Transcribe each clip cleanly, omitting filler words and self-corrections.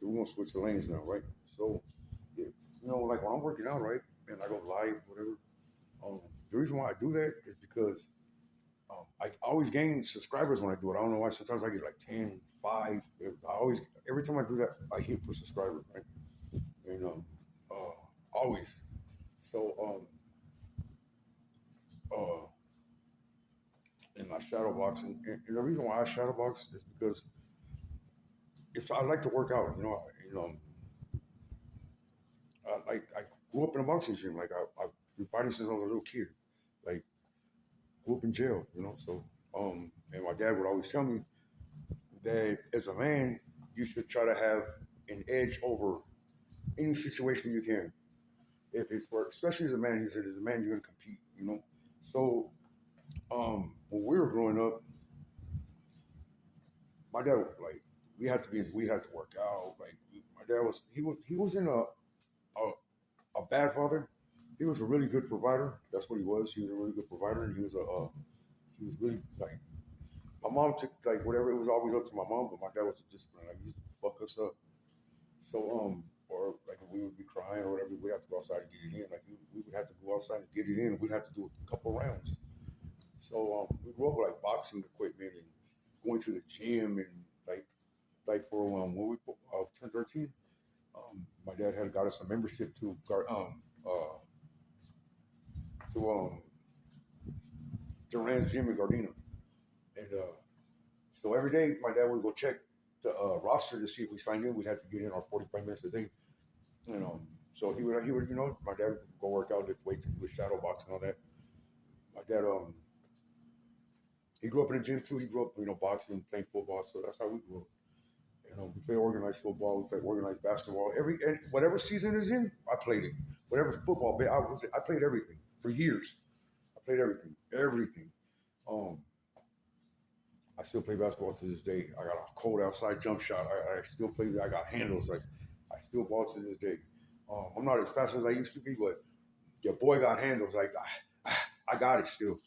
we're gonna switch the lanes now, right? So, yeah, like when I'm working out, right, and I go live, whatever. Um, the reason why I do that is because I always gain subscribers when I do it. I don't know why. Sometimes I get like 10, 5. I always, every time I do that, I hit for subscribers, right? And always. So, uh, in my shadow box, and the reason why I shadow box is because if I like to work out, I grew up in a boxing gym. Like I've been fighting since I was a little kid. Like grew up in jail, So, and my dad would always tell me that as a man, you should try to have an edge over any situation you can. If it's for, especially as a man, he said, as a man, you're gonna compete. So, when we were growing up, my dad was like, we had to work out. Like my dad was, he wasn't a bad father. He was a really good provider. That's what he was. He was a really good provider, and he was really like my mom took like whatever. It was always up to my mom, but my dad was a discipline. Like he used to fuck us up. So or like if we would be crying or whatever, we have to go outside and get it in. Like we would have to go outside and get it in. We'd have to do a couple rounds. So we grew up with like boxing equipment and going to the gym and like for when we turned 13, my dad had got us a membership to Duran's gym in Gardena, and so every day my dad would go check the roster to see if we signed in. We'd have to get in our 45 minutes a day, and so he would my dad would go work out, lift weights, and do his shadow box and all that. My dad he grew up in the gym too. He grew up boxing, playing football, so that's how we grew up. We play organized football, we play organized basketball. And whatever season is in, I played it. Whatever football, I played everything for years. I played everything, everything. Um, I still play basketball to this day. I got a cold outside jump shot. I still play. I got handles. Like I still ball to this day. I'm not as fast as I used to be, but your boy got handles. Like I got it still.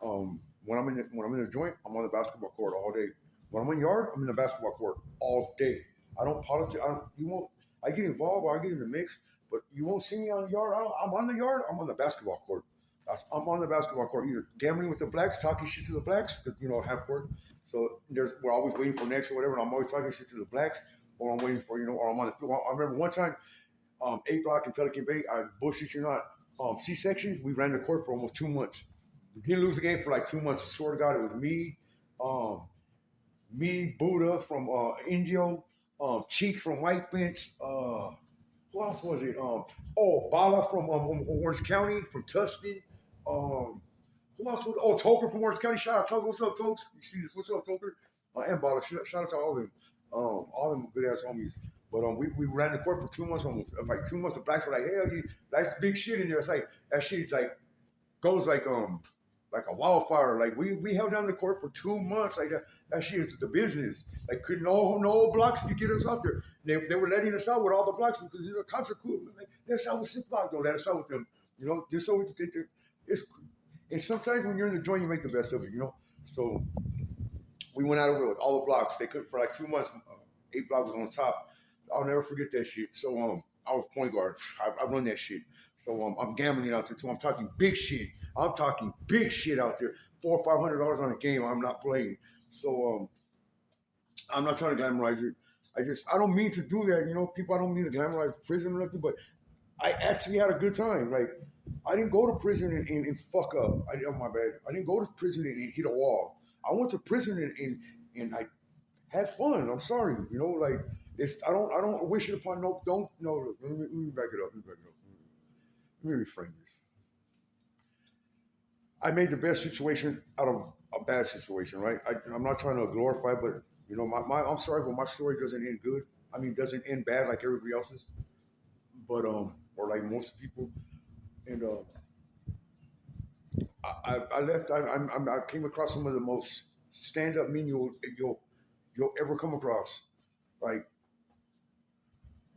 When I'm in the joint, I'm on the basketball court all day. When I'm in yard, I'm in the basketball court all day. I don't politics. You won't. I get involved or I get in the mix, but you won't see me on the yard. I'm on the yard. I'm on the basketball court. I'm on the basketball court, either gambling with the blacks, talking shit to the blacks, because half court. So we're always waiting for next or whatever. And I'm always talking shit to the blacks, or I'm waiting for or I'm on the field. I remember one time, A block in Pelican Bay. I bullshit you not. C sections. We ran the court for almost 2 months. We didn't lose the game for like 2 months. I swear to God, it was um, me, Buddha from Indio, Cheek from White Fence. Who else was it? Bala from Orange County, from Tustin. Um, who else was? Oh, Toker from Orange County. Shout out Toker. What's up, Tokes? You see this? What's up, Toker? And Bala. Shout out to all of them. All of them good ass homies. But we ran the court for 2 months almost. Like 2 months, the blacks were like, hell, that's big shit in there. It's like that shit like goes like a wildfire. Like we held down the court for 2 months. Like that shit is the business. Like could no blocks to get us out there. They were letting us out with all the blocks because the cops are cool. Like, let us out with 6 blocks. Don't let us out with them. Just so it's and sometimes when you're in the joint, you make the best of it. So we went out over with all the blocks. They could for like 2 months. 8 blocks was on top. I'll never forget that shit. So I was point guard. I run that shit. So I'm gambling out there too. I'm talking big shit. I'm talking big shit out there. $400 or $500 on a game. I'm not playing. So I'm not trying to glamorize it. I don't mean to do that. People. I don't mean to glamorize prison or nothing, but I actually had a good time. Like I didn't go to prison and fuck up. Oh my bad. I didn't go to prison and hit a wall. I went to prison and I had fun. I'm sorry. Like it's I don't wish it upon no don't no let me back it up. Let me reframe this. I made the best situation out of a bad situation, right? I'm not trying to glorify, but I'm sorry, but my story doesn't end good. I mean, doesn't end bad like everybody else's, but or like most people. And I left. I came across some of the most stand up men you'll ever come across. Like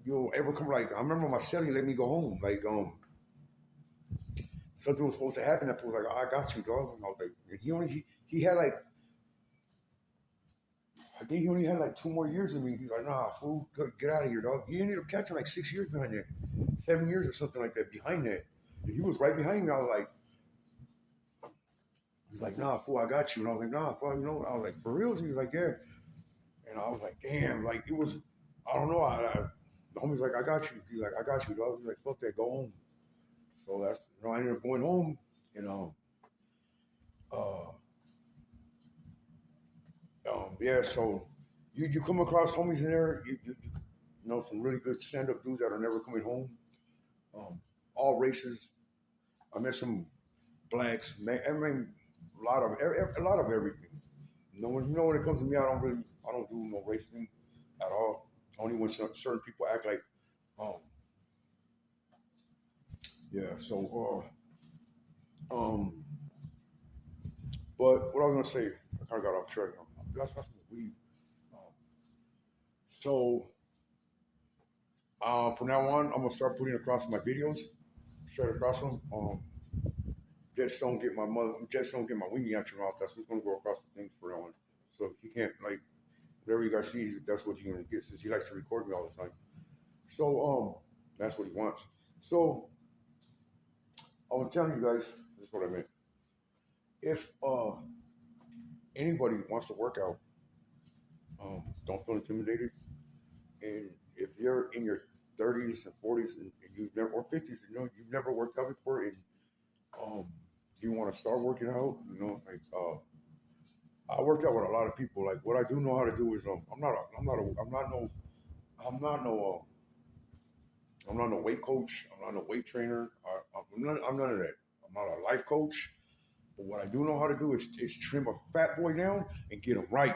you'll ever come. Like I remember my cellie let me go home. Like something was supposed to happen. That was like, oh, I got you, dog. And I was like, he had like I think he only had like 2 more years in me. He's like, nah, fool, get out of here, dog. He ended up catching like 6 years behind that, 7 years or something like that behind that. And he was right behind me. I was like, he's like, nah, fool, I got you. And I was like, nah, fool, you know. I was like, for real? He was like, yeah. And I was like, damn, like it was, I don't know. The homie's like, I got you. He's like, I got you, dog. He's like, fuck that, go home. So that's, I ended up going home, you know. Uh, yeah, so you come across homies in there, you know, some really good stand up dudes that are never coming home. Um, all races. I met some blacks. I mean, a lot of everything. You know, when it comes to me, I don't do no race thing at all. Only when certain people act like, um, yeah. So, but what I was gonna say, I kind of got off track. That's weed. Um, so, from now on, I'm gonna start putting across my videos, straight across them. Just don't get my weenie out your mouth. That's what's gonna go across the things for now on. So if you can't like whatever you guys see, that's what you're gonna get. Since he likes to record me all the time, so that's what he wants. So I'm telling you guys, this is what I meant. If anybody wants to work out, don't feel intimidated. And if you're in your 30s and 40s and you've never or 50s, you know you've never worked out before, and um, you want to start working out, you know, like I worked out with a lot of people. Like what I do know how to do is I'm not no weight coach. I'm not no weight trainer. I'm none of that. I'm not a life coach. But what I do know how to do is trim a fat boy down and get him right.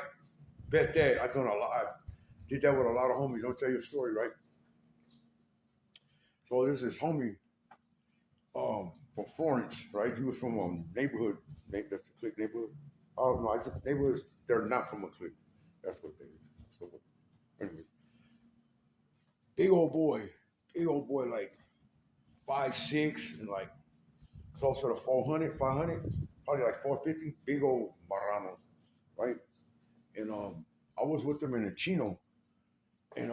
Bet that I've done a lot. I did that with a lot of homies. I'll tell you a story, right? So this is homie from Florence, right? He was from neighborhood. That's the clique neighborhood. Oh no, I just neighborhoods. They're not from a clique. That's what they is. So, anyways, big old boy, like 5'6" and like closer to 400, 500, probably like 450. Big old Marrano, right? And I was with them in a Chino, and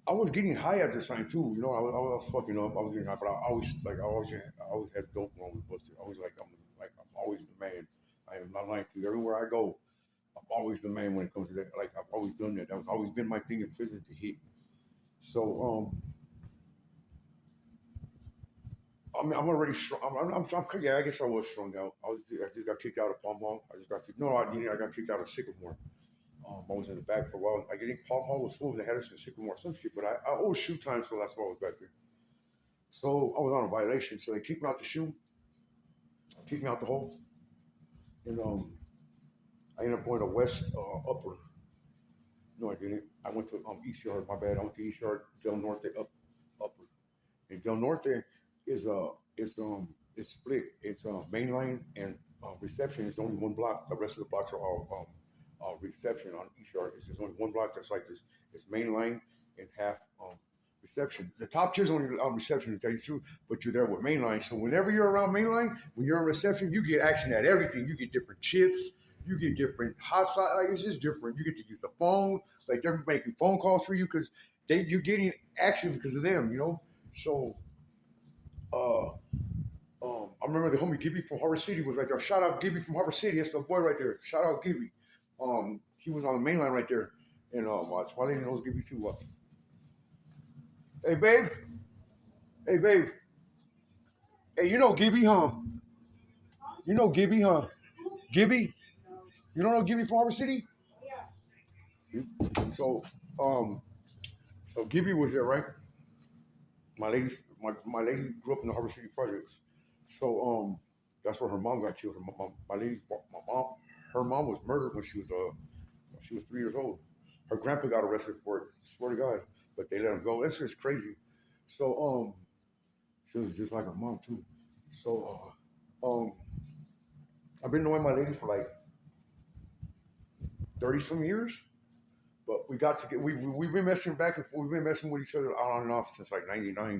I was getting high at this time too. You know, I was fucking up. I was getting high, but I always had dope when we busted. I was I'm always the man. I am not lying to you. Everywhere I go, I'm always the man when it comes to that. Like I've always done that. That's always been my thing in prison to hit. So I'm already strong. Yeah, I guess I was strung out. I just got kicked out of Palm Hall. I just got kicked. No, I didn't. I got kicked out of Sycamore. I was in the back for a while. I think Palm Hall was full. They had us in Sycamore, some shit. But I owed shoot time, so that's why I was back there. So I was on a violation. So they kicked me out the shoe, kicked me out the hole, and I ended up going to West Upper. No, I didn't. I went to East Yard. My bad. I went to East Yard, Del Norte Upper. And Del Norte is it's split. It's mainline and reception is only one block. The rest of the blocks are all reception on East Yard. It's just only one block that's like this. It's mainline and half reception. The top tier's only on reception to tell you the truth, but you're there with mainline. So whenever you're around mainline, when you're in reception, you get action at everything. You get different chips. You get different hot sauce. Like it's just different. You get to use the phone. Like they're making phone calls for you because you're getting action because of them. You know. So uh, I remember the homie Gibby from Harbor City was right there. Shout out Gibby from Harbor City. That's the boy right there. Shout out Gibby. He was on the main line right there. And Swalini knows Gibby too. Hey, babe. Hey, babe. Hey, you know Gibby, huh? You know Gibby, huh? Gibby? You don't know Gibby from Harbor City? So, um, so Gibby was there, right? My lady grew up in the Harbor City projects. So that's where her mom got killed. My mom, her mom was murdered when she was 3 years old. Her grandpa got arrested for it. Swear to God, but they let him go. That's just crazy. So she was just like her mom too. So I've been knowing my lady for like 30 some years. But we got to get we've been messing back and forth. We've been messing with each other on and off since like '99.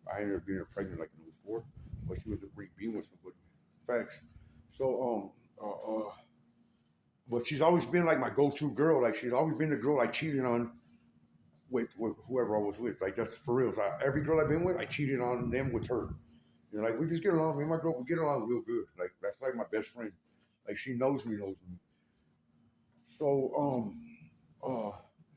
I ended up getting her pregnant like in '04, but she was being with somebody. Facts. So but she's always been like my go-to girl. Like she's always been the girl I cheated on with whoever I was with. Like that's for real. So every girl I've been with, I cheated on them with her. You know, like we just get along. Me and my girl, we get along real good. Like that's like my best friend. Like she knows me. So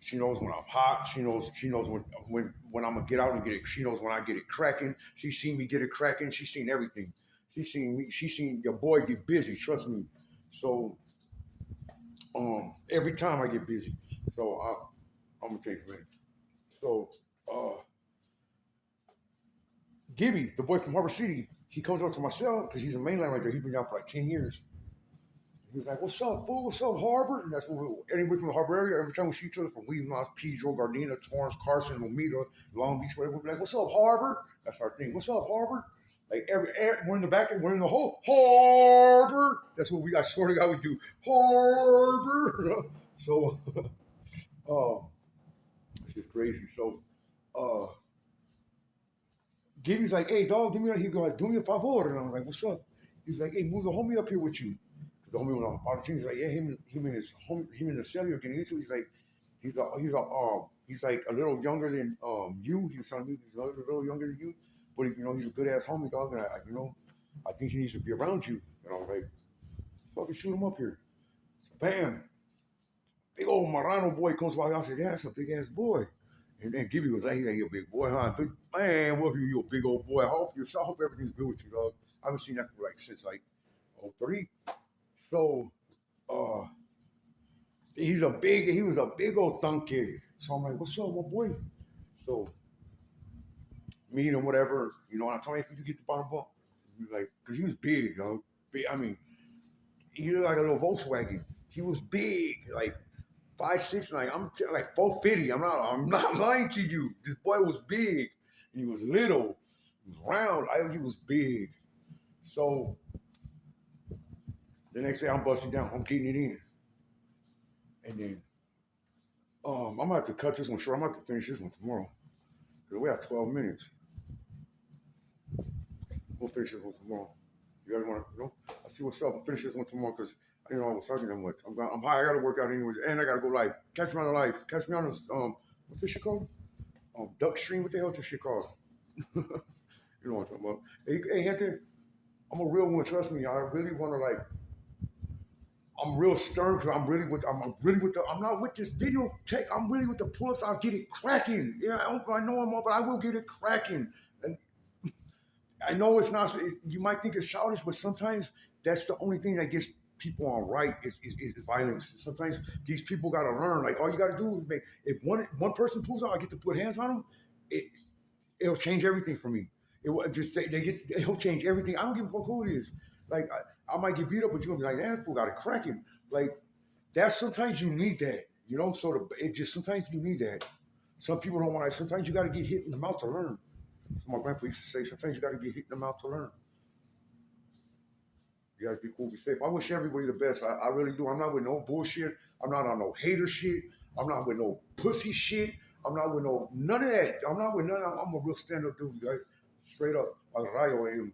she knows when I'm hot. She knows when I'm gonna get out and get it. She knows when I get it cracking. She's seen me get it cracking. She's seen everything. She's seen me. She's seen your boy get busy. Trust me. So every time I get busy. So I'm gonna take a minute. So uh, Gibby, the boy from Harbor City, he comes up to my cell because he's a mainline right there. He's been down for like 10 years. He was like, "What's up, fool? What's up, Harbor?" And that's what anybody from the Harbor area. Every time we see each other from William, Pedro, Gardena, Torrance, Carson, Lomita, Long Beach, whatever, we'll be like, "What's up, Harbor?" That's our thing. "What's up, Harbor?" Like we're in the back and we're in the whole Harbor. That's what we. I swear to God, we do Harbor. So, it's just crazy. So, uh, Gibby's like, "Hey, dog, do me a," he go like, "Do me a favor," and I'm like, "What's up?" He's like, "Hey, move the homie up here with you." The homie was on the team. He's like, "Yeah, him and the cellular getting into it." He's like, he's like a little younger than you. He was telling me he's a little younger than you, but he's a good ass homie, dog. And I think he needs to be around you. And I was like, "Fucking shoot him up here." So bam, big old Marano boy comes by. I said, "Yeah, that's a big ass boy." And then Gibby was like, "He ain't a big boy, huh?" Man, what if you a big old boy? I hope everything's good with you, dog. I haven't seen that for like since like '03. So uh he was a big old thunk kid. So I'm like, "What's up, my boy?" So meet him, whatever, and I told him, "If you get the bottom bunk," he was like, because he was big, big, I mean, he looked like a little Volkswagen. He was big, like 5'6", like 450. I'm not lying to you. This boy was big. He was little. He was round. He was big. So the next day I'm busting down. I'm getting it in. And then I'm gonna have to cut this one short. I'm gonna have to finish this one tomorrow. Because we have 12 minutes. We'll finish this one tomorrow. You guys want to, I'll see what's up. I'll finish this one tomorrow because I didn't know I was talking that much. I'm high. I got to work out anyways. And I got to go live. Catch me on the live. Catch me on this, what's this shit called? Duck Stream. What the hell is this shit called? You know what I'm talking about. Hey, Hector, I'm a real one. Trust me. I really want to I'm real stern because I'm really with I'm not with this video tech. I'm really with the pull-ups. I'll get it cracking. Yeah, I know I'm up, but I will get it cracking. And I know it's not. You might think it's childish, but sometimes that's the only thing that gets people on right is violence. Sometimes these people got to learn. Like all you got to do is if one person pulls out, I get to put hands on them. It'll change everything for me. It will just it'll change everything. I don't give a fuck who it is. Like I might get beat up, but you're gonna be like, that fool got it cracking. Like that's sometimes you need that. It just sometimes you need that. Some people don't want to. Sometimes you got to get hit in the mouth to learn. So my grandpa used to say, sometimes you got to get hit in the mouth to learn. You guys be cool, be safe. I wish everybody the best. I really do. I'm not with no bullshit. I'm not on no hater shit. I'm not with no pussy shit. I'm not with none of that. I'm not with none of that. I'm a real stand-up dude, you guys. Straight up. Al rayo,